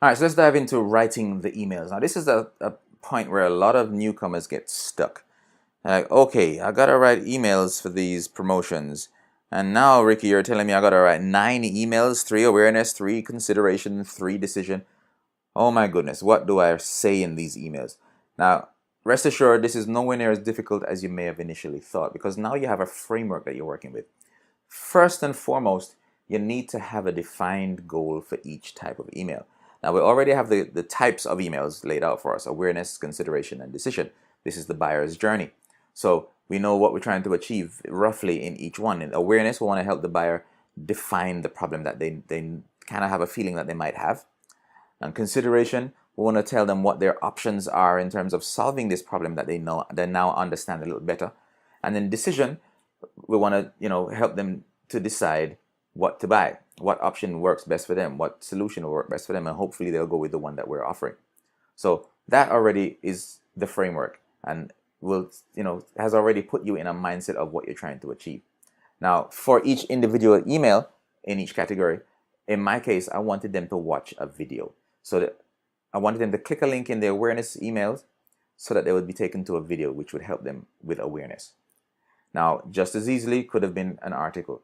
All right, so let's dive into writing the emails. Now, this is a point where a lot of newcomers get stuck. Like, okay, I gotta write emails for these promotions. And now, Ricky, you're telling me I gotta write 9 emails, 3 awareness, 3 consideration, 3 decision. Oh my goodness, what do I say in these emails? Now, rest assured, this is nowhere near as difficult as you may have initially thought, because now you have a framework that you're working with. First and foremost, you need to have a defined goal for each type of email. Now, we already have the types of emails laid out for us: awareness, consideration, and decision. This is the buyer's journey. So we know what we're trying to achieve roughly in each one. In awareness, we want to help the buyer define the problem that they kind of have a feeling that they might have. And consideration, we want to tell them what their options are in terms of solving this problem that they now understand a little better. And then decision, we want to help them to decide what to buy, what option works best for them, what solution will work best for them, and hopefully they'll go with the one that we're offering. So that already is the framework, and will has already put you in a mindset of what you're trying to achieve. Now, for each individual email in each category, in my case, I wanted them to watch a video. So that I wanted them to click a link in the awareness emails so that they would be taken to a video which would help them with awareness. Now, just as easily could have been an article,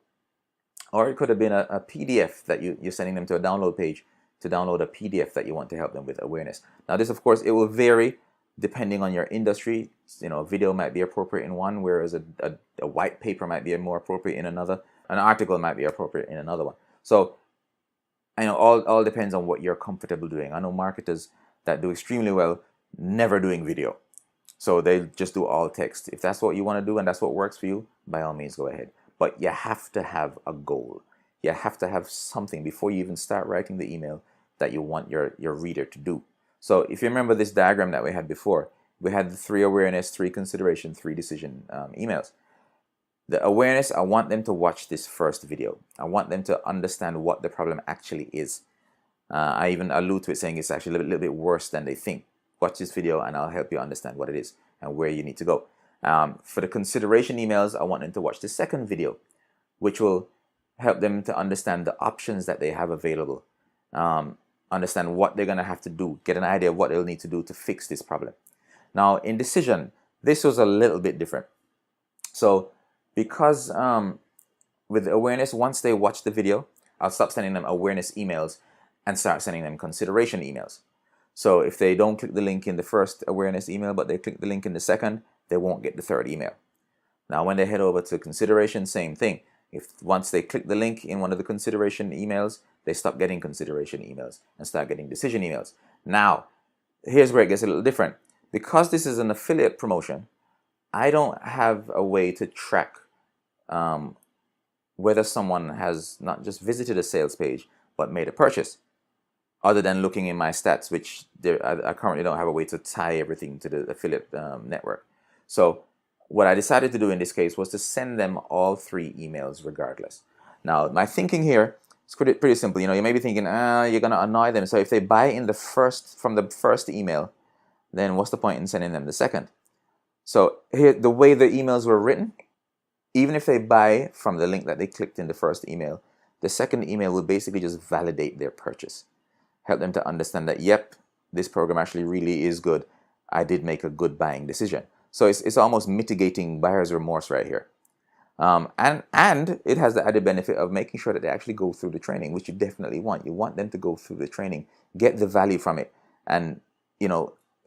or it could have been a PDF that you're sending them to a download page to download a PDF that you want to help them with awareness. Now, this, of course, it will vary depending on your industry. A video might be appropriate in one, whereas a white paper might be more appropriate in another. An article might be appropriate in another one. So, all depends on what you're comfortable doing. I know marketers that do extremely well never doing video. So they just do all text. If that's what you want to do and that's what works for you, by all means, go ahead. But you have to have a goal. You have to have something before you even start writing the email that you want your reader to do. So if you remember this diagram that we had before, we had the 3 awareness, 3 consideration, 3 decision emails. The awareness, I want them to watch this first video. I want them to understand what the problem actually is. I even allude to it saying it's actually a little bit worse than they think. Watch this video and I'll help you understand what it is and where you need to go. For the consideration emails, I want them to watch the second video, which will help them to understand the options that they have available, understand what they're going to have to do, get an idea of what they'll need to do to fix this problem. Now, in decision, this was a little bit different. So because with awareness, once they watch the video, I'll stop sending them awareness emails and start sending them consideration emails. So if they don't click the link in the first awareness email, but they click the link in the second, they won't get the third email. Now, when they head over to consideration, same thing. If once they click the link in one of the consideration emails, they stop getting consideration emails and start getting decision emails. Now, here's where it gets a little different. Because this is an affiliate promotion, I don't have a way to track whether someone has not just visited a sales page, but made a purchase, other than looking in my stats, which I currently don't have a way to tie everything to the affiliate network. So what I decided to do in this case was to send them all 3 emails regardless. Now, my thinking here is pretty simple. You may be thinking, you're going to annoy them. So if they buy in from the first email, then what's the point in sending them the second? So here, the way the emails were written, even if they buy from the link that they clicked in the first email, the second email will basically just validate their purchase. Help them to understand that, yep, this program actually really is good. I did make a good buying decision. So it's almost mitigating buyer's remorse right here. And it has the added benefit of making sure that they actually go through the training, which you definitely want. You want them to go through the training, get the value from it, and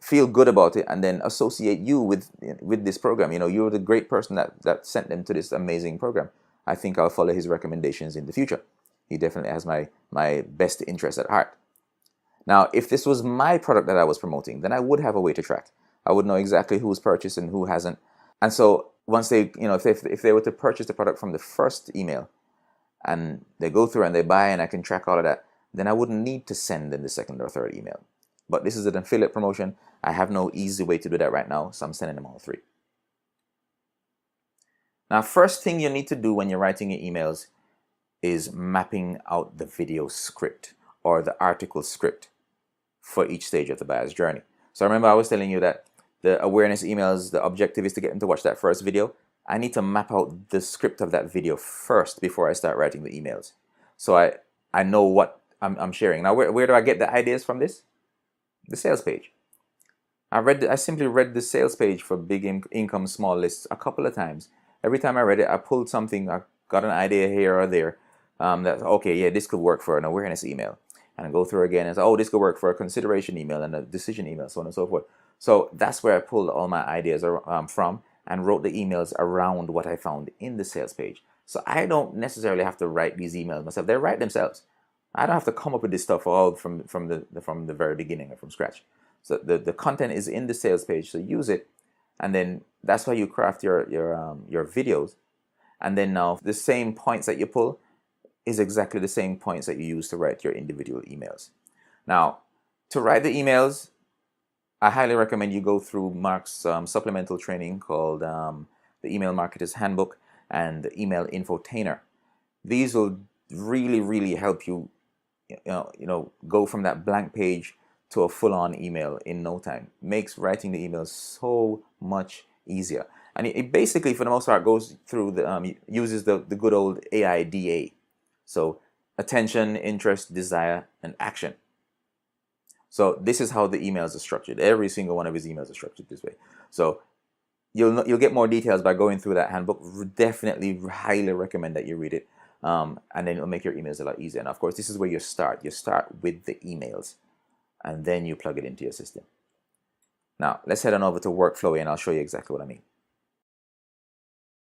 feel good about it, and then associate you with this program. You're the great person that sent them to this amazing program. I think I'll follow his recommendations in the future. He definitely has my best interest at heart. Now, if this was my product that I was promoting, then I would have a way to track. I would know exactly who's purchased and who hasn't. And so once they, if they were to purchase the product from the first email and they go through and they buy and I can track all of that, then I wouldn't need to send them the second or third email. But this is an affiliate promotion. I have no easy way to do that right now, so I'm sending them all 3. Now, first thing you need to do when you're writing your emails is mapping out the video script or the article script for each stage of the buyer's journey. So remember I was telling you that the awareness emails, the objective is to get them to watch that first video. I need to map out the script of that video first before I start writing the emails. So I know what I'm sharing. Now, where do I get the ideas from this? The sales page. I simply read the sales page for big income small lists a couple of times. Every time I read it, I pulled something. I got an idea here or there. That okay, yeah, this could work for an awareness email, and I go through again and say, oh, this could work for a consideration email and a decision email, so on and so forth. So that's where I pulled all my ideas from and wrote the emails around what I found in the sales page. So I don't necessarily have to write these emails myself; they write themselves. I don't have to come up with this stuff all from the very beginning or from scratch. So the content is in the sales page, so use it, and then that's why you craft your videos. And then now the same points that you pull is exactly the same points that you use to write your individual emails. Now, to write the emails, I highly recommend you go through Mark's supplemental training called the Email Marketer's Handbook and the Email Infotainer. These will really help you, go from that blank page to a full-on email in no time. Makes writing the emails so much easier. And it basically, for the most part, goes through uses the good old AIDA. So attention, interest, desire, and action. So this is how the emails are structured. Every single one of his emails are structured this way. So you'll get more details by going through that handbook. Definitely highly recommend that you read it. And then it'll make your emails a lot easier. And of course, this is where you start. You start with the emails, and then you plug it into your system. Now, let's head on over to Workflow, and I'll show you exactly what I mean.